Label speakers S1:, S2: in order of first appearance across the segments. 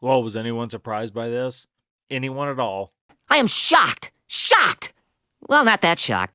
S1: Well, was anyone surprised by this? Anyone at all?
S2: I am shocked! Shocked! Well, not that shocked.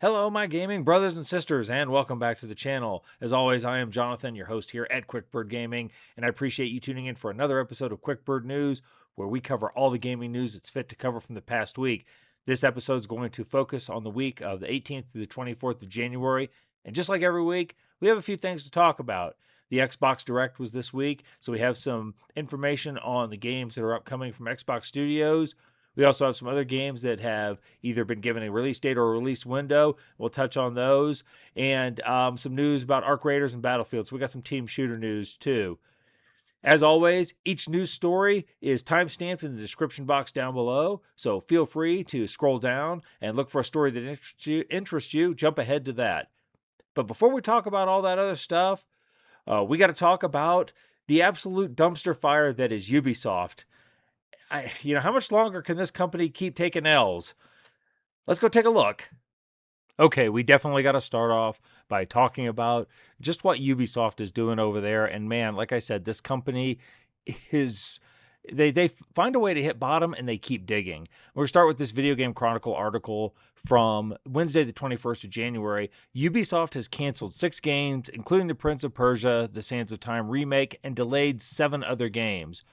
S1: Hello, my gaming brothers and sisters, and welcome back to the channel. As always, I am Jonathan, your host here at QuickBird Gaming, and I appreciate you tuning in for another episode of QuickBird News, where we cover all the gaming news that's fit to cover from the past week. This episode is going to focus on the week of the 18th through the 24th of January, and just like every week, we have a few things to talk about. The Xbox Direct was this week, so we have some information on the games that are upcoming from Xbox Studios. We also have some other games that have either been given a release date or a release window. We'll touch on those. And some news about Arc Raiders and Battlefield. So we got some team shooter news too. As always, each news story is timestamped in the description box down below. So feel free to scroll down and look for a story that interests you. Jump ahead to that. But before we talk about all that other stuff, we got to talk about the absolute dumpster fire that is Ubisoft. How much longer can this company keep taking L's? Let's go take a look. Okay, we definitely got to start off by talking about just what Ubisoft is doing over there. And man, like I said, this company is... They find a way to hit bottom and they keep digging. We're going to start with this Video Game Chronicle article from Wednesday, the 21st of January. Ubisoft has canceled 6 games, including the Prince of Persia, the Sands of Time remake, and delayed 7 other games.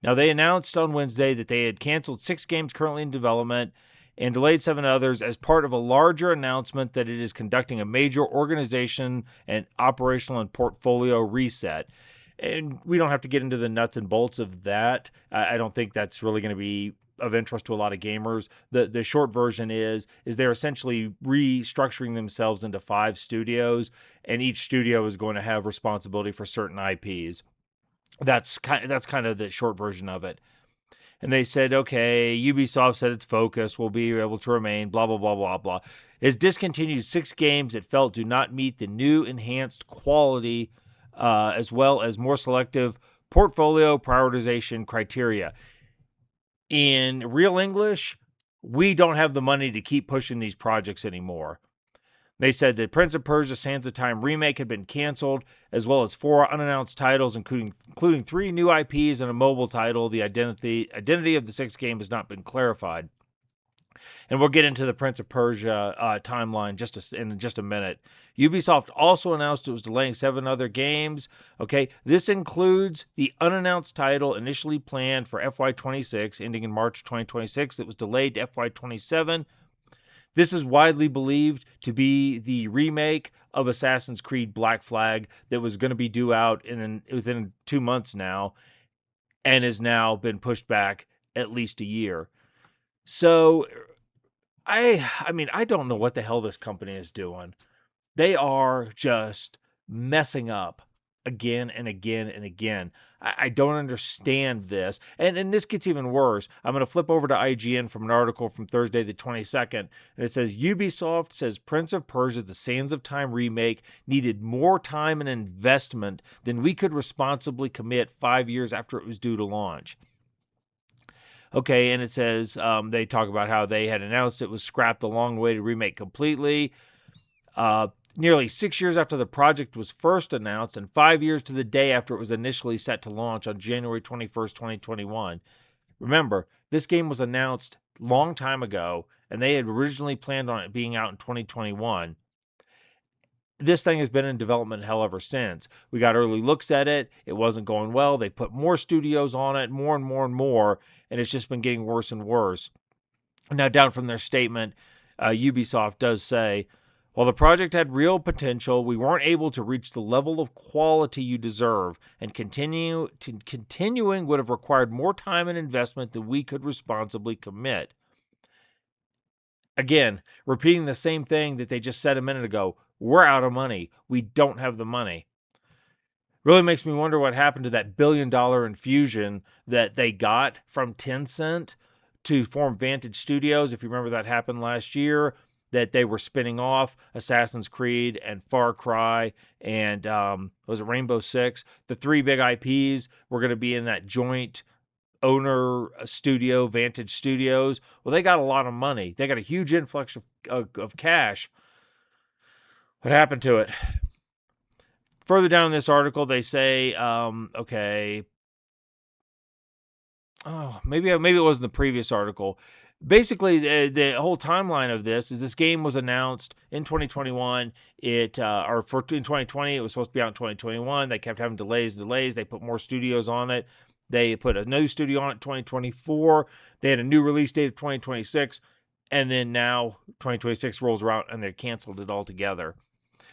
S1: Now, they announced on Wednesday that they had canceled 6 games currently in development and delayed 7 others as part of a larger announcement that it is conducting a major organization and operational and portfolio reset. And we don't have to get into the nuts and bolts of that. I don't think that's really going to be of interest to a lot of gamers. The short version is they're essentially restructuring themselves into 5 studios, and each studio is going to have responsibility for certain IPs. That's kind of the short version of it. And they said, okay, Ubisoft said its focus will be able to remain, blah, blah, blah, blah, blah. It's discontinued 6 games it felt do not meet the new enhanced quality as well as more selective portfolio prioritization criteria. In real English, we don't have the money to keep pushing these projects anymore. They said that Prince of Persia Sands of Time remake had been canceled, as well as 4 unannounced titles, including 3 new IPs and a mobile title. The identity of the 6th game has not been clarified. And we'll get into the Prince of Persia timeline in just a minute. Ubisoft also announced it was delaying 7 other games. Okay, this includes the unannounced title initially planned for FY26, ending in March 2026, that was delayed to FY27. This is widely believed to be the remake of Assassin's Creed Black Flag that was going to be due out within 2 months now, and has now been pushed back at least a year. So, I don't know what the hell this company is doing. They are just messing up again and again and again. I don't understand this. And this gets even worse. I'm going to flip over to IGN from an article from Thursday the 22nd. And it says, Ubisoft says Prince of Persia, the Sands of Time remake needed more time and investment than we could responsibly commit 5 years after it was due to launch. Okay, and it says they talk about how they had announced it was scrapped a long way to remake completely. Nearly 6 years after the project was first announced and 5 years to the day after it was initially set to launch on January 21st, 2021. Remember, this game was announced a long time ago, and they had originally planned on it being out in 2021. This thing has been in development hell ever since. We got early looks at it. It wasn't going well. They put more studios on it, more and more and more, and it's just been getting worse and worse. Now, down from their statement, Ubisoft does say, while the project had real potential, we weren't able to reach the level of quality you deserve, and continuing would have required more time and investment than we could responsibly commit. Again, repeating the same thing that they just said a minute ago. We're out of money. We don't have the money. Really makes me wonder what happened to that $1 billion infusion that they got from Tencent to form Vantage Studios. If you remember, that happened last year, that they were spinning off Assassin's Creed and Far Cry and was it Rainbow Six? The 3 big IPs were going to be in that joint owner studio, Vantage Studios. Well, they got a lot of money. They got a huge influx of cash. What happened to it? Further down in this article, they say, okay, oh, maybe it was in the previous article. Basically, the whole timeline of this is this game was announced in 2021. In 2020, it was supposed to be out in 2021. They kept having delays. They put more studios on it. They put a new studio on it in 2024. They had a new release date of 2026. And then now 2026 rolls around and they canceled it altogether.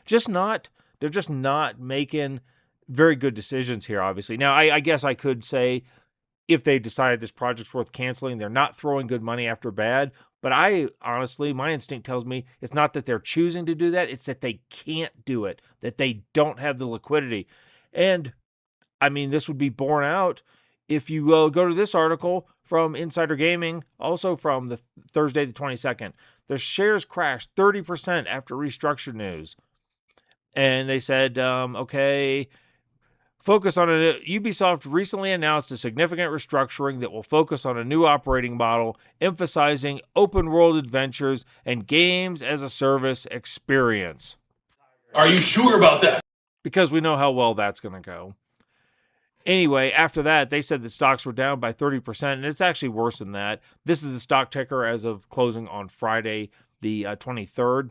S1: They're just not making very good decisions here, obviously. Now, I guess I could say if they decided this project's worth canceling, they're not throwing good money after bad. But my instinct tells me it's not that they're choosing to do that. It's that they can't do it, that they don't have the liquidity. And, I mean, this would be borne out if you go to this article from Insider Gaming, also from the Thursday the 22nd. Their shares crashed 30% after restructure news. And they said, focus on it. Ubisoft recently announced a significant restructuring that will focus on a new operating model, emphasizing open-world adventures and games-as-a-service experience.
S3: Are you sure about that?
S1: Because we know how well that's going to go. Anyway, after that, they said that stocks were down by 30%, and it's actually worse than that. This is the stock ticker as of closing on Friday, the 23rd.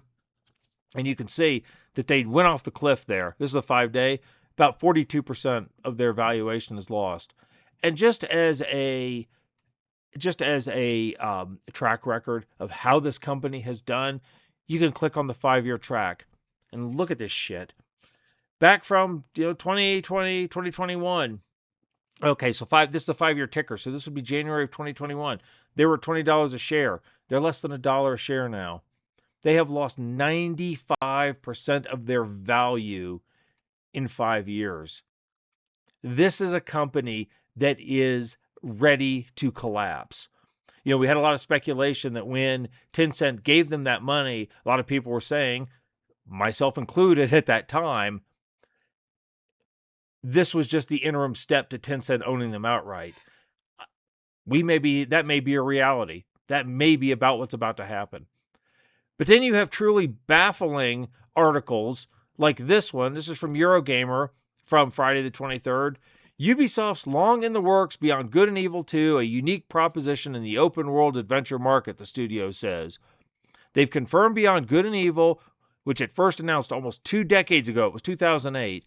S1: And you can see that they went off the cliff there. This is a 5-day. About 42% of their valuation is lost. And just as a track record of how this company has done, you can click on the 5-year track and look at this shit. Back from 2020, 2021. Okay, so this is a 5-year ticker. So this would be January of 2021. They were $20 a share. They're less than $1 a share now. They have lost 95% of their value in 5 years. This is a company that is ready to collapse. We had a lot of speculation that when Tencent gave them that money, a lot of people were saying, myself included at that time, this was just the interim step to Tencent owning them outright. That may be a reality. That may be about what's about to happen. But then you have truly baffling articles like this one. This is from Eurogamer from Friday the 23rd. Ubisoft's long in the works Beyond Good and Evil 2, a unique proposition in the open world adventure market, the studio says. They've confirmed Beyond Good and Evil, which it first announced almost 2 decades ago, it was 2008,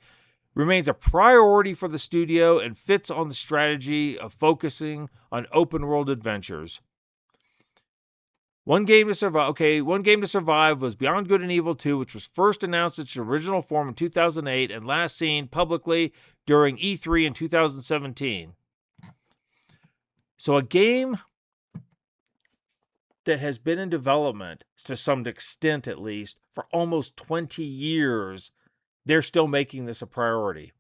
S1: remains a priority for the studio and fits on the strategy of focusing on open world adventures. One game to survive was Beyond Good and Evil 2, which was first announced in its original form in 2008 and last seen publicly during E3 in 2017. So a game that has been in development, to some extent at least, for almost 20 years, they're still making this a priority.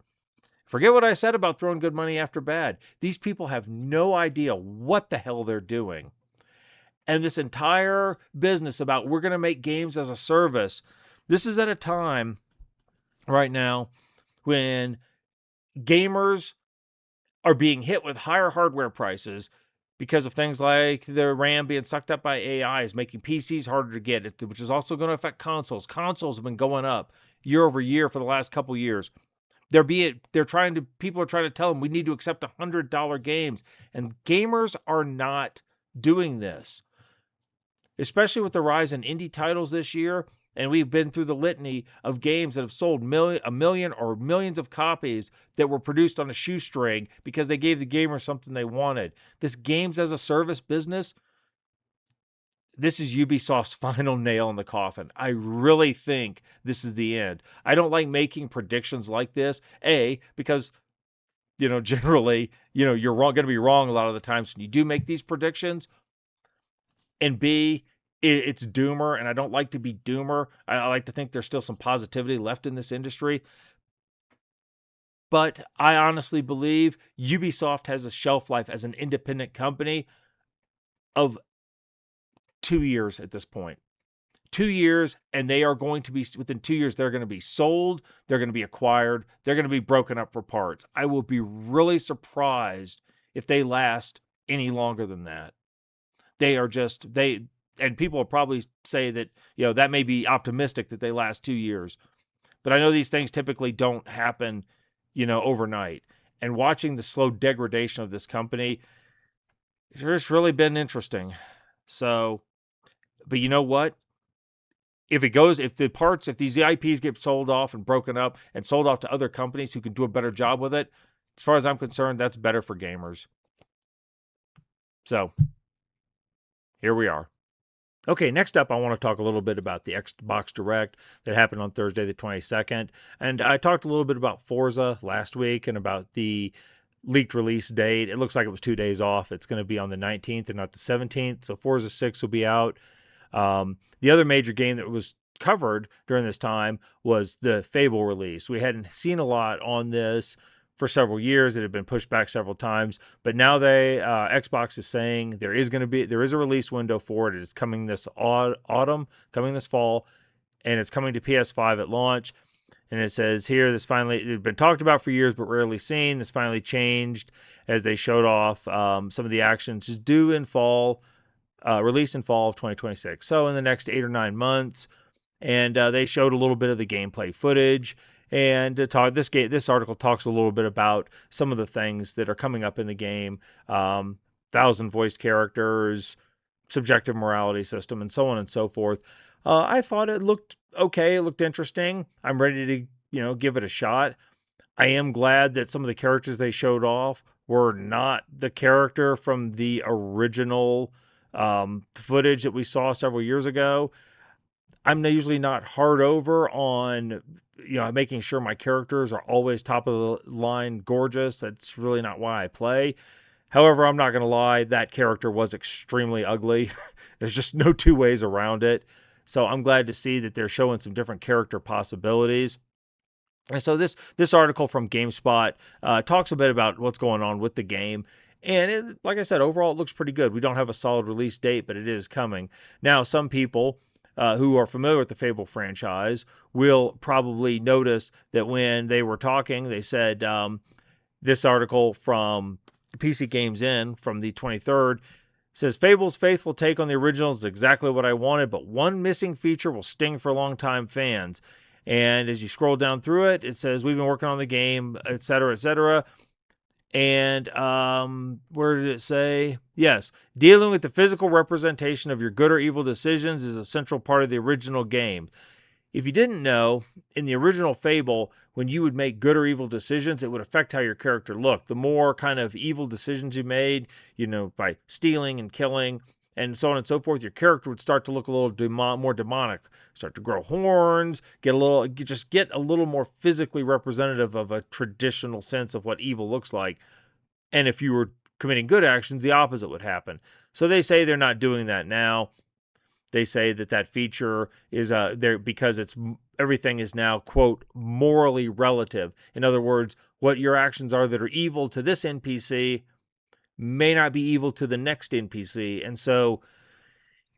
S1: Forget what I said about throwing good money after bad. These people have no idea what the hell they're doing. And this entire business about we're going to make games as a service, this is at a time right now when gamers are being hit with higher hardware prices because of things like the RAM being sucked up by AI is making PCs harder to get, which is also going to affect consoles. Consoles have been going up year over year for the last couple years. People are trying to tell them we need to accept $100 games, and gamers are not doing this. Especially with the rise in indie titles this year, and we've been through the litany of games that have sold a million or millions of copies that were produced on a shoestring because they gave the gamers something they wanted. This games as a service business, this is Ubisoft's final nail in the coffin. I really think this is the end. I don't like making predictions like this, because generally, you're going to be wrong a lot of the times when you do make these predictions. And B, it's doomer, and I don't like to be doomer. I like to think there's still some positivity left in this industry. But I honestly believe Ubisoft has a shelf life as an independent company of 2 years at this point. 2 years, and they are going to be, within 2 years, they're going to be sold, they're going to be acquired, they're going to be broken up for parts. I will be really surprised if they last any longer than that. And people will probably say that, that may be optimistic that they last 2 years. But I know these things typically don't happen, overnight. And watching the slow degradation of this company, it's really been interesting. So, but you know what? If these IPs get sold off and broken up and sold off to other companies who can do a better job with it, as far as I'm concerned, that's better for gamers. So, here we are. Okay, next up, I want to talk a little bit about the Xbox Direct that happened on Thursday, the 22nd. And I talked a little bit about Forza last week and about the leaked release date. It looks like it was 2 days off. It's going to be on the 19th and not the 17th. So Forza 6 will be out. The other major game that was covered during this time was the Fable release. We hadn't seen a lot on this for several years. It had been pushed back several times, but now Xbox is saying there is a release window for it. It is coming this autumn, coming this fall, and it's coming to PS5 at launch. And it says here, it had been talked about for years, but rarely seen. This finally changed as they showed off some of the actions is due in fall. Released in fall of 2026. So in the next 8 or 9 months. And they showed a little bit of the gameplay footage. And this article talks a little bit about some of the things that are coming up in the game. 1,000 voiced characters, subjective morality system, and so on and so forth. I thought it looked okay. It looked interesting. I'm ready to, give it a shot. I am glad that some of the characters they showed off were not the character from the original footage that we saw several years ago. I'm usually not hard over on, making sure my characters are always top of the line gorgeous. That's really not why I play. However, I'm not going to lie, that character was extremely ugly. There's just no two ways around it. So I'm glad to see that they're showing some different character possibilities. And so this article from GameSpot talks a bit about what's going on with the game. And like I said, overall, it looks pretty good. We don't have a solid release date, but it is coming. Now, some people who are familiar with the Fable franchise will probably notice that when they were talking, they said this article from PC Games In from the 23rd says, Fable's faithful take on the original is exactly what I wanted, but one missing feature will sting for longtime fans. And as you scroll down through it, it says, we've been working on the game, et cetera, et cetera. And where did it say? Yes, dealing with the physical representation of your good or evil decisions is a central part of the original game. If you didn't know, in the original Fable, when you would make good or evil decisions, it would affect how your character looked. The more kind of evil decisions you made, by stealing and killing and so on and so forth, your character would start to look a little more demonic, start to grow horns, get a little more physically representative of a traditional sense of what evil looks like. And if you were committing good actions, the opposite would happen. So they say they're not doing that now. They say that feature is there because everything is now, quote, morally relative. In other words, what your actions are that are evil to this NPC may not be evil to the next NPC. And so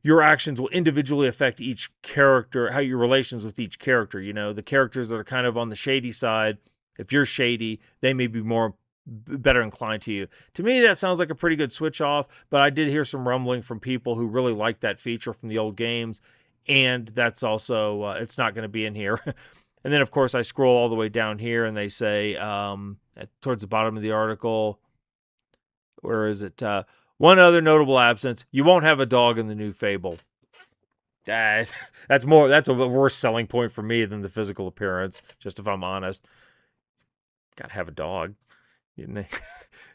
S1: your actions will individually affect each character, how your relations with each character. The characters that are kind of on the shady side, if you're shady, they may be better inclined to you. To me, that sounds like a pretty good switch off, but I did hear some rumbling from people who really liked that feature from the old games, and that's also, it's not going to be in here. And then, of course, I scroll all the way down here, and they say, towards the bottom of the article, where is it? One other notable absence, you won't have a dog in the new Fable. That's a worse selling point for me than the physical appearance, just if I'm honest. Gotta have a dog.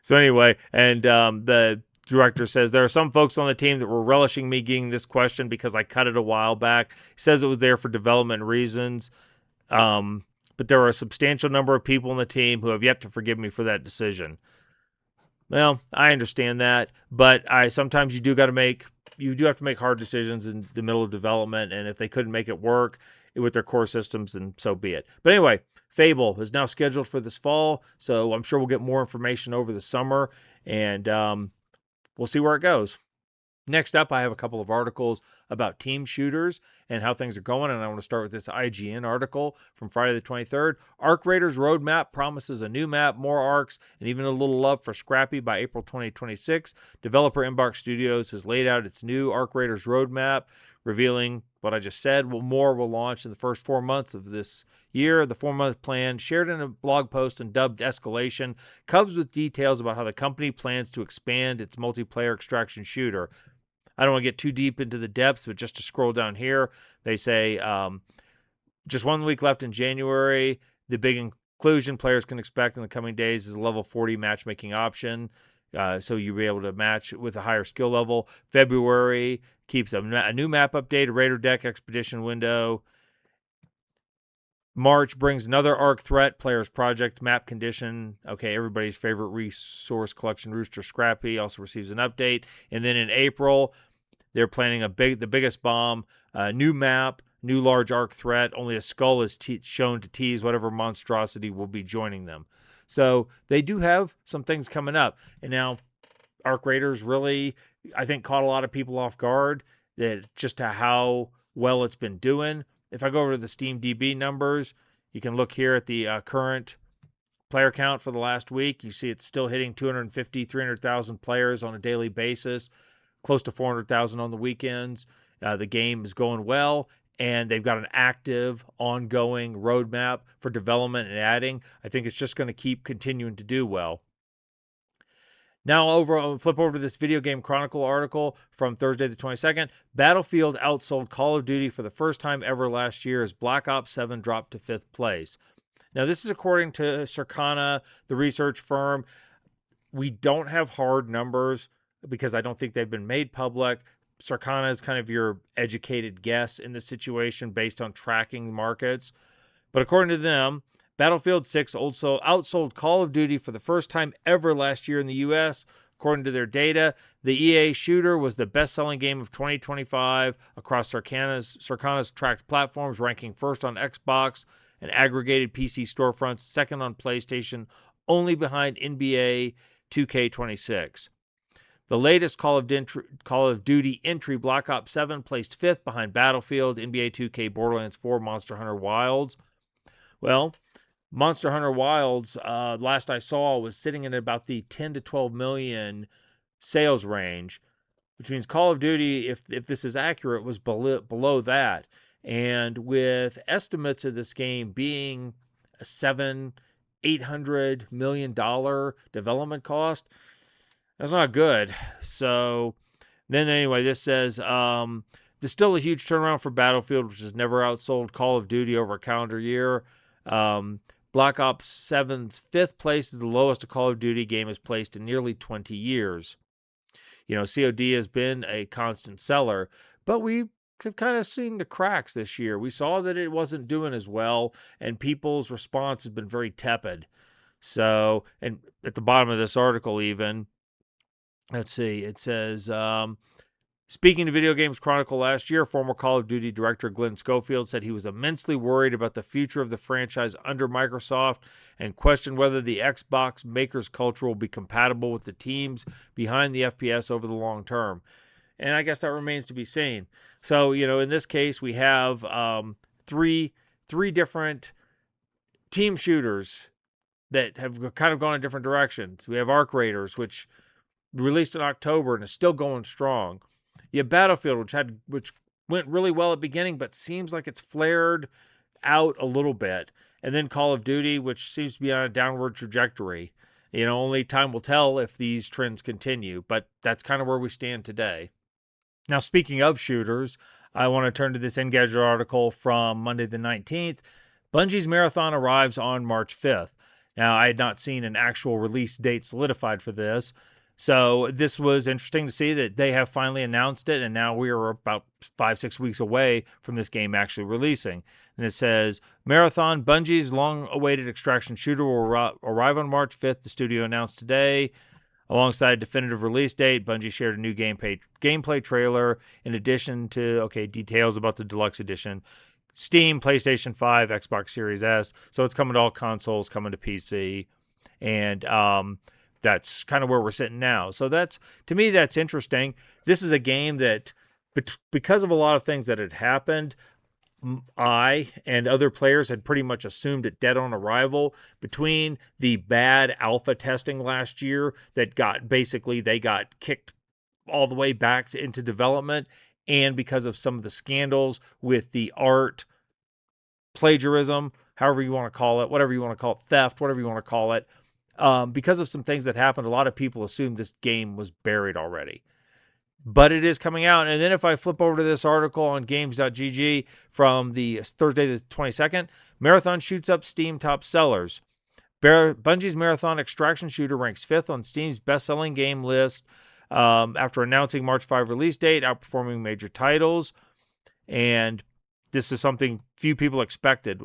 S1: So anyway, and the director says, there are some folks on the team that were relishing me getting this question because I cut it a while back. He says it was there for development reasons. But there are a substantial number of people on the team who have yet to forgive me for that decision. Well, I understand that, but sometimes you do have to make hard decisions in the middle of development, and if they couldn't make it work with their core systems, then so be it. But anyway, Fable is now scheduled for this fall, so I'm sure we'll get more information over the summer, and we'll see where it goes. Next up, I have a couple of articles about team shooters and how things are going, and I want to start with this IGN article from Friday the 23rd. Arc Raiders Roadmap promises a new map, more arcs, and even a little love for Scrappy by April 2026. Developer Embark Studios has laid out its new Arc Raiders Roadmap, revealing what I just said. More will launch in the first 4 months of this year. The 4-month plan, shared in a blog post and dubbed Escalation, comes with details about how the company plans to expand its multiplayer extraction shooter. I don't want to get too deep into the depths, but just to scroll down here, they say just 1 week left in January. The big inclusion players can expect in the coming days is a level 40 matchmaking option. So you'll be able to match with a higher skill level. February keeps a new map update, a Raider Deck Expedition window. March brings another Arc threat, Players Project map condition. Okay, everybody's favorite resource collection, Rooster Scrappy, also receives an update. And then in April, they're planning the biggest bomb, new map, new large Arc threat. Only a skull is shown to tease whatever monstrosity will be joining them. So they do have some things coming up. And now Arc Raiders really, I think, caught a lot of people off guard, that just to how well it's been doing. If I go over to the Steam DB numbers, you can look here at the current player count for the last week. You see it's still hitting 250, 300,000 players on a daily basis, close to 400,000 on the weekends. The game is going well, and they've got an active, ongoing roadmap for development and adding. I think it's just going to keep continuing to do well. Now I'll flip over to this Video Game Chronicle article from Thursday the 22nd. Battlefield outsold Call of Duty for the first time ever last year as Black Ops 7 dropped to 5th place. Now this is according to Circana, the research firm. We don't have hard numbers because I don't think they've been made public. Circana is kind of your educated guess in this situation based on tracking markets. But according to them, Battlefield 6 also outsold Call of Duty for the first time ever last year in the U.S. According to their data, the EA shooter was the best-selling game of 2025 across Circana's tracked platforms, ranking first on Xbox and aggregated PC storefronts, second on PlayStation, only behind NBA 2K26. The latest Call of Duty entry, Black Ops 7, placed 5th behind Battlefield, NBA 2K, Borderlands 4, Monster Hunter Wilds. Well, Monster Hunter Wilds, last I saw, was sitting at about the 10 to 12 million sales range, which means Call of Duty, if this is accurate, was below that. And with estimates of this game being a $800 million development cost, that's not good. So then anyway, this says there's still a huge turnaround for Battlefield, which has never outsold Call of Duty over a calendar year. Black Ops 7's 5th place is the lowest a Call of Duty game has placed in nearly 20 years. You know, COD has been a constant seller, but we have kind of seen the cracks this year. We saw that it wasn't doing as well, and people's response has been very tepid. So, and at the bottom of this article even, let's see, it says, speaking to Video Games Chronicle last year, former Call of Duty director Glenn Schofield said he was immensely worried about the future of the franchise under Microsoft and questioned whether the Xbox makers culture will be compatible with the teams behind the FPS over the long term. And I guess that remains to be seen. So, you know, in this case, we have three different team shooters that have kind of gone in different directions. We have Arc Raiders, which released in October and is still going strong. You have Battlefield, which went really well at the beginning, but seems like it's flared out a little bit. And then Call of Duty, which seems to be on a downward trajectory. You know, only time will tell if these trends continue, but that's kind of where we stand today. Now, speaking of shooters, I want to turn to this Engadget article from Monday the 19th. Bungie's Marathon arrives on March 5th. Now, I had not seen an actual release date solidified for this, so this was interesting to see that they have finally announced it, and now we are about 5-6 weeks away from this game actually releasing. And it says, Marathon, Bungie's long-awaited extraction shooter, will arrive on March 5th, the studio announced today. Alongside a definitive release date, Bungie shared a new gameplay trailer in addition to, details about the deluxe edition. Steam, PlayStation 5, Xbox Series S. So it's coming to all consoles, coming to PC. And that's kind of where we're sitting now. So to me, that's interesting. This is a game that, because of a lot of things that had happened, I and other players had pretty much assumed it dead on arrival. Between the bad alpha testing last year that they got kicked all the way back into development, and because of some of the scandals with the art plagiarism, however you want to call it, whatever you want to call it, theft, whatever you want to call it. Because of some things that happened, a lot of people assumed this game was buried already. But it is coming out. And then if I flip over to this article on games.gg from the Thursday the 22nd, Marathon shoots up Steam top sellers. Bungie's Marathon extraction shooter ranks 5th on Steam's best-selling game list after announcing March 5 release date, outperforming major titles. And this is something few people expected,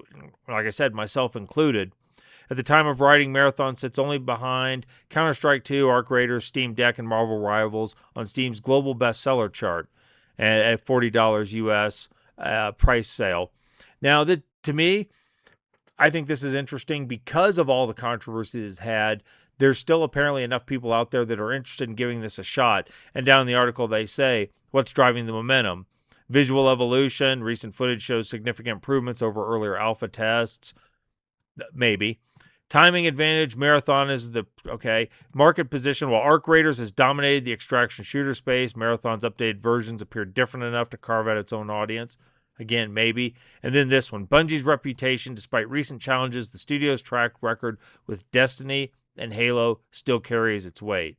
S1: like I said, myself included. At the time of writing, Marathon sits only behind Counter-Strike 2, Arc Raiders, Steam Deck, and Marvel Rivals on Steam's global bestseller chart at $40 US price sale. Now, to me, I think this is interesting because of all the controversy it's had. There's still apparently enough people out there that are interested in giving this a shot. And down in the article, they say, what's driving the momentum? Visual evolution. Recent footage shows significant improvements over earlier alpha tests. Maybe. Timing advantage. Marathon is the market position. While Arc Raiders has dominated the extraction shooter space, Marathon's updated versions appear different enough to carve out its own audience. Again, maybe. And then this one. Bungie's reputation, despite recent challenges, the studio's track record with Destiny and Halo still carries its weight.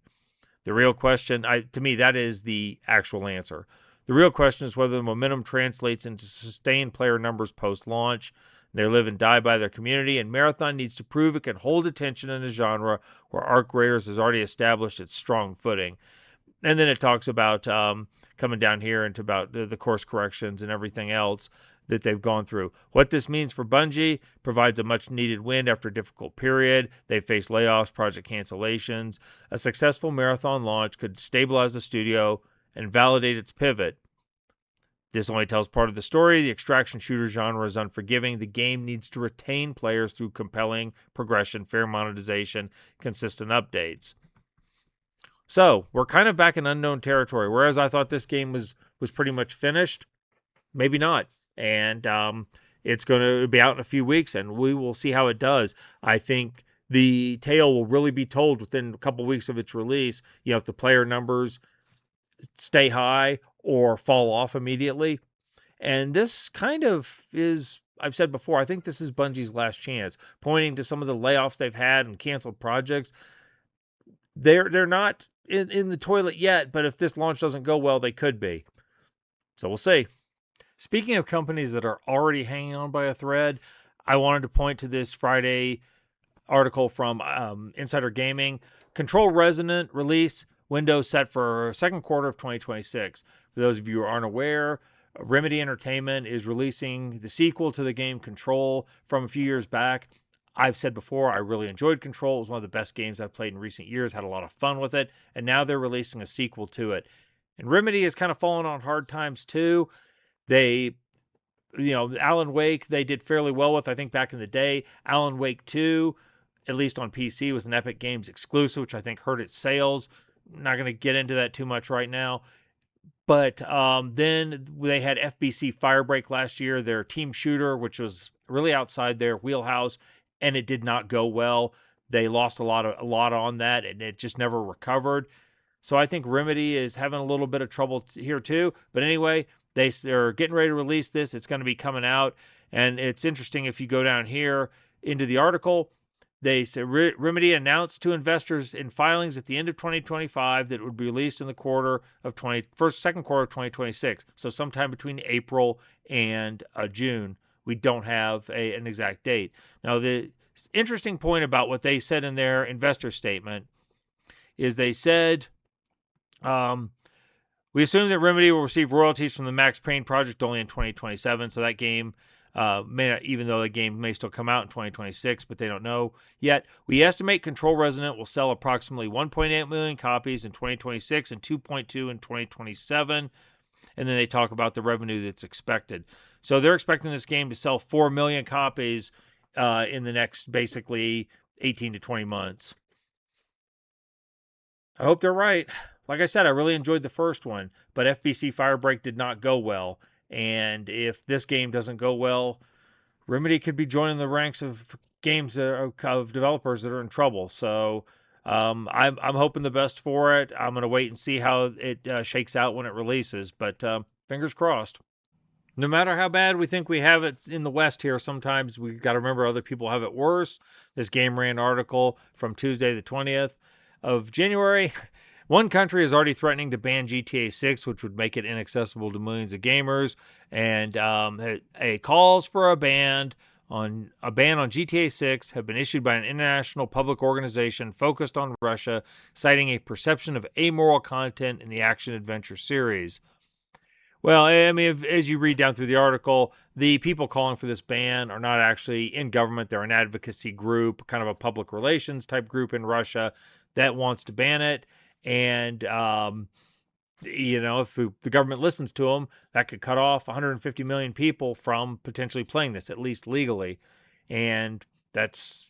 S1: The real question, to me, that is the actual answer. The real question is whether the momentum translates into sustained player numbers post-launch. They live and die by their community, and Marathon needs to prove it can hold attention in a genre where Arc Raiders has already established its strong footing. And then it talks about coming down here into about the course corrections and everything else that they've gone through. What this means for Bungie provides a much-needed win after a difficult period. They've faced layoffs, project cancellations. A successful Marathon launch could stabilize the studio and validate its pivot. This only tells part of the story. The extraction shooter genre is unforgiving. The game needs to retain players through compelling progression, fair monetization, consistent updates. So, we're kind of back in unknown territory. Whereas I thought this game was pretty much finished, maybe not. And it's going to be out in a few weeks, and we will see how it does. I think the tale will really be told within a couple weeks of its release. You know, if the player numbers stay high or fall off immediately. And this kind of is, I've said before, I think this is Bungie's last chance. Pointing to some of the layoffs they've had and canceled projects, they're not in the toilet yet, but if this launch doesn't go well, they could be. So we'll see. Speaking of companies that are already hanging on by a thread, I wanted to point to this Friday article from Insider Gaming. Control Resonant release window set for second quarter of 2026. For those of you who aren't aware, Remedy Entertainment is releasing the sequel to the game Control from a few years back. I've said before, I really enjoyed Control. It was one of the best games I've played in recent years, had a lot of fun with it, and now they're releasing a sequel to it. And Remedy has kind of fallen on hard times too. They, Alan Wake, they did fairly well with, I think back in the day. Alan Wake 2, at least on PC, was an Epic Games exclusive, which I think hurt its sales. I'm not going to get into that too much right now. But then they had FBC Firebreak last year, their team shooter, which was really outside their wheelhouse, and it did not go well. They lost a lot on that, and it just never recovered. So I think Remedy is having a little bit of trouble here too. But anyway, they're getting ready to release this. It's going to be coming out, and it's interesting if you go down here into the article. They say Remedy announced to investors in filings at the end of 2025 that it would be released in the second quarter of 2026. So sometime between April and June. We don't have an exact date. Now, the interesting point about what they said in their investor statement is they said, we assume that Remedy will receive royalties from the Max Payne project only in 2027. So that game may not, even though the game may still come out in 2026, but they don't know yet. We estimate Control Resonant will sell approximately 1.8 million copies in 2026 and 2.2 in 2027. And then they talk about the revenue that's expected. So they're expecting this game to sell 4 million copies in the next basically 18 to 20 months. I hope they're right. Like I said, I really enjoyed the first one, but FBC Firebreak did not go well. And if this game doesn't go well, Remedy could be joining the ranks of of developers that are in trouble. So I'm hoping the best for it. I'm going to wait and see how it shakes out when it releases. But Fingers crossed. No matter how bad we think we have it in the West here, sometimes we got to remember other people have it worse. This Game Rant article from Tuesday, the 20th of January. One country is already threatening to ban GTA 6, which would make it inaccessible to millions of gamers. And calls for a ban on GTA 6 have been issued by an international public organization focused on Russia, citing a perception of amoral content in the action-adventure series. Well, I mean, as you read down through the article, the people calling for this ban are not actually in government. They're an advocacy group, kind of a public relations type group in Russia that wants to ban it. And, if the government listens to them, that could cut off 150 million people from potentially playing this, at least legally. And that's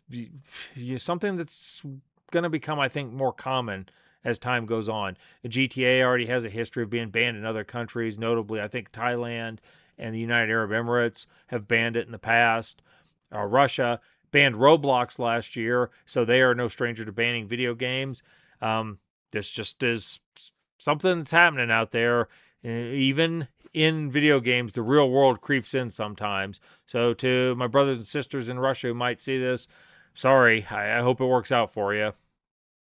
S1: something that's going to become, I think, more common as time goes on. The GTA already has a history of being banned in other countries. Notably, I think Thailand and the United Arab Emirates have banned it in the past. Russia banned Roblox last year, so they are no stranger to banning video games. This just is something that's happening out there. Even in video games, the real world creeps in sometimes. So to my brothers and sisters in Russia who might see this, sorry, I hope it works out for you.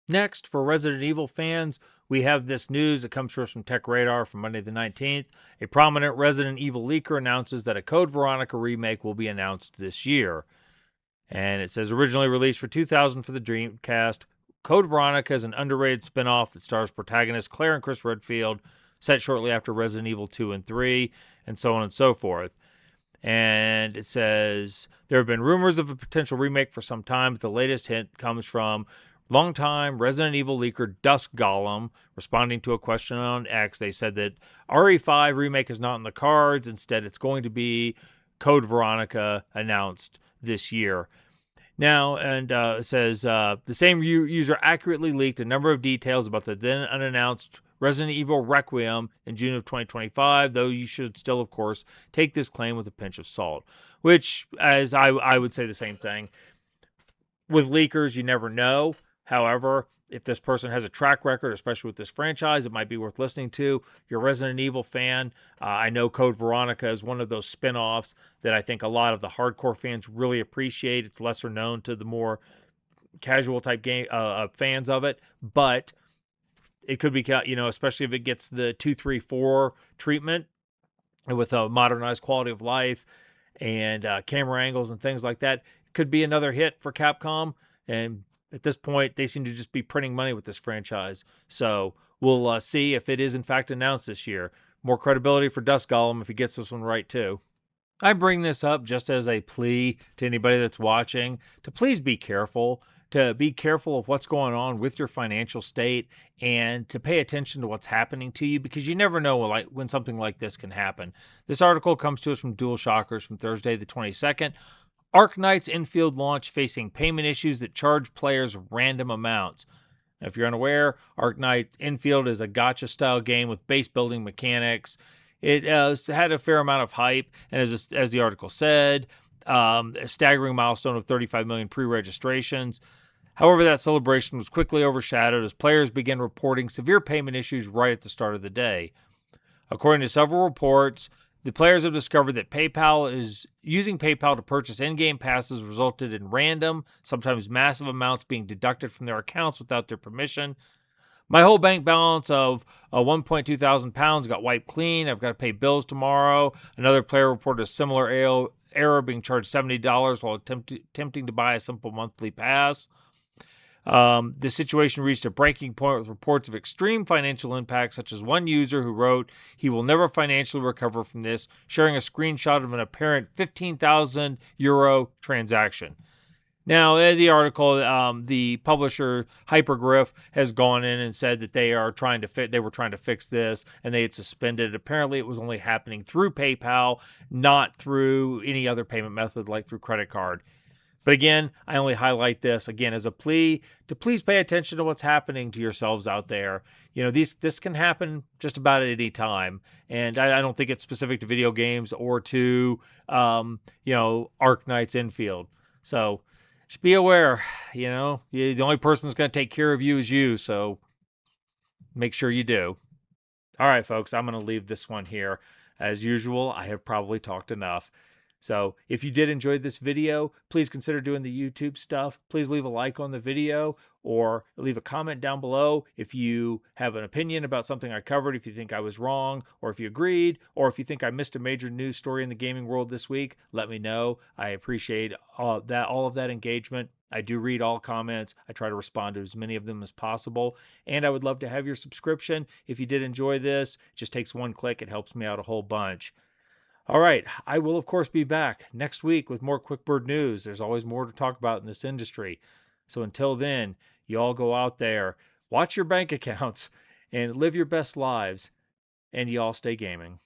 S1: Next, for Resident Evil fans, we have this news that comes to us from Tech Radar from Monday the 19th. A prominent Resident Evil leaker announces that a Code Veronica remake will be announced this year. And it says, originally released for 2000 for the Dreamcast, Code Veronica is an underrated spin-off that stars protagonists Claire and Chris Redfield, set shortly after Resident Evil 2 and 3, and so on and so forth. And it says, there have been rumors of a potential remake for some time, but the latest hint comes from longtime Resident Evil leaker Dusk Golem. Responding to a question on X, they said that RE5 remake is not in the cards. Instead, it's going to be Code Veronica announced this year. Now, and it says, the same user accurately leaked a number of details about the then unannounced Resident Evil Requiem in June of 2025, though you should still, of course, take this claim with a pinch of salt, which, as I would say the same thing. With leakers, you never know. However, if this person has a track record, especially with this franchise, it might be worth listening to. You're a Resident Evil fan. I know Code Veronica is one of those spin-offs that I think a lot of the hardcore fans really appreciate. It's lesser known to the more casual type game fans of it, but it could be, especially if it gets the 2, 3, 4 treatment with a modernized quality of life and camera angles and things like that. It could be another hit for Capcom. And at this point, they seem to just be printing money with this franchise. So we'll see if it is in fact announced this year. More credibility for Dusk Golem if he gets this one right too. I bring this up just as a plea to anybody that's watching to please be careful. To be careful of what's going on with your financial state and to pay attention to what's happening to you, because you never know when something like this can happen. This article comes to us from Dual Shockers from Thursday the 22nd. Arknight's Endfield launch facing payment issues that charge players random amounts. Now, if you're unaware, Arknight Endfield is a gacha-style game with base building mechanics. It had a fair amount of hype, and as the article said, a staggering milestone of 35 million pre-registrations. However, that celebration was quickly overshadowed as players began reporting severe payment issues right at the start of the day. According to several reports, the players have discovered that using PayPal to purchase in-game passes resulted in random, sometimes massive amounts being deducted from their accounts without their permission. My whole bank balance of £1.2 thousand got wiped clean. I've got to pay bills tomorrow. Another player reported a similar error, being charged $70 while attempting to buy a simple monthly pass. The situation reached a breaking point with reports of extreme financial impact, such as one user who wrote he will never financially recover from this, sharing a screenshot of an apparent €15,000 transaction. Now, in the article, the publisher Hypergriff has gone in and said that they were trying to fix this, and they had suspended it. Apparently, it was only happening through PayPal, not through any other payment method like through credit card. But again, I only highlight this again as a plea to please pay attention to what's happening to yourselves out there. This can happen just about at any time, and I don't think it's specific to video games or to Arknight's Endfield. So just be aware. The only person that's going to take care of you is you. So make sure you do. All right, folks, I'm going to leave this one here. As usual, I have probably talked enough. So if you did enjoy this video, please consider doing the YouTube stuff. Please leave a like on the video or leave a comment down below if you have an opinion about something I covered, if you think I was wrong, or if you agreed, or if you think I missed a major news story in the gaming world this week. Let me know. I appreciate all of that engagement. I do read all comments. I try to respond to as many of them as possible. And I would love to have your subscription. If you did enjoy this, it just takes one click. It helps me out a whole bunch. All right, I will, of course, be back next week with more QuickBird news. There's always more to talk about in this industry. So until then, you all go out there, watch your bank accounts, and live your best lives, and you all stay gaming.